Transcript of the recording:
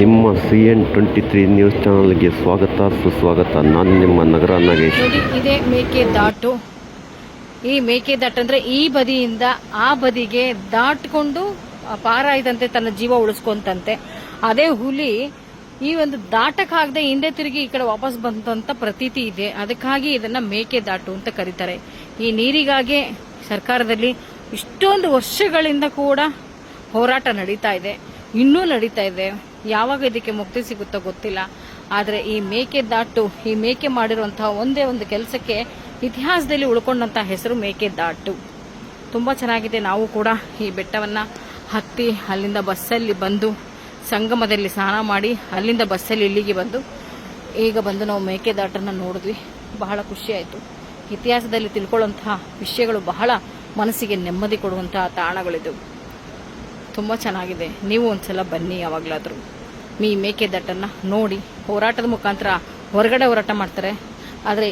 ನಿಮ್ಮ CN23 news ಚಾನಲ್ಗೆ ಸ್ವಾಗತ ಸುಸ್ವಾಗತ. ನಾನು ನಿಮ್ಮ ನಗರ ನಾಗೇಶ್. ಇದೇ ಮೇಕೆದಾಟು. ಈ ಮೇಕೆದಾಟು ಅಂದ್ರೆ ಈ ಬದಿಯಿಂದ ಆ ಬದಿಗೆ ದಾಟ್ಕೊಂಡು ಪಾರಾಯ್ದಂತೆ ತನ್ನ ಜೀವ ಉಳಿಸ್ಕೊಂತಂತೆ. ಅದೇ ಹುಲಿ ಈ ಒಂದು ದಾಟಕ್ಕಾಗದೆ ಹಿಂದೆ ತಿರುಗಿ ಈ ಕಡೆ ವಾಪಸ್ ಬಂದಂತ ಪ್ರತೀತಿ ಇದೆ. ಅದಕ್ಕಾಗಿ ಇದನ್ನ ಮೇಕೆದಾಟು ಅಂತ ಕರೀತಾರೆ. ಈ ನೀರಿಗಾಗಿ ಸರ್ಕಾರದಲ್ಲಿ ಇಷ್ಟೊಂದು ವರ್ಷಗಳಿಂದ ಕೂಡ ಹೋರಾಟ ನಡೀತಾ ಇದೆ, ಇನ್ನೂ ನಡೀತಾ ಇದೆ. ಯಾವಾಗ ಇದಕ್ಕೆ ಮುಕ್ತಿ ಸಿಗುತ್ತೋ ಗೊತ್ತಿಲ್ಲ. ಆದರೆ ಈ ಮೇಕೆದಾಟು, ಈ ಮೇಕೆ ಮಾಡಿರುವಂತಹ ಒಂದೇ ಒಂದು ಕೆಲಸಕ್ಕೆ ಇತಿಹಾಸದಲ್ಲಿ ಉಳ್ಕೊಂಡಂತಹ ಹೆಸರು ಮೇಕೆದಾಟು. ತುಂಬಾ ಚೆನ್ನಾಗಿದೆ. ನಾವು ಕೂಡ ಈ ಬೆಟ್ಟವನ್ನ ಹತ್ತಿ ಅಲ್ಲಿಂದ ಬಸ್ಸಲ್ಲಿ ಬಂದು ಸಂಗಮದಲ್ಲಿ ಸ್ನಾನ ಮಾಡಿ ಅಲ್ಲಿಂದ ಬಸ್ಸಲ್ಲಿ ಇಲ್ಲಿಗೆ ಬಂದು ಈಗ ಬಂದು ನಾವು ಮೇಕೆದಾಟನ್ನ ನೋಡಿದ್ವಿ. ಬಹಳ ಖುಷಿ ಆಯಿತು. ಇತಿಹಾಸದಲ್ಲಿ ತಿಳ್ಕೊಳ್ಳುವಂತಹ ವಿಷಯಗಳು ಬಹಳ ಮನಸ್ಸಿಗೆ ನೆಮ್ಮದಿ ಕೊಡುವಂತಹ ತಾಣಗಳಿದು. ತುಂಬ ಚೆನ್ನಾಗಿದೆ. ನೀವು ಒಂದ್ಸಲ ಬನ್ನಿ ಯಾವಾಗಲಾದರೂ. ಈ ಮೇಕೆದಾಟನ್ನ ನೋಡಿ. ಹೋರಾಟದ ಮುಖಾಂತರ ಹೊರಗಡೆ ಹೋರಾಟ ಮಾಡ್ತಾರೆ, ಆದರೆ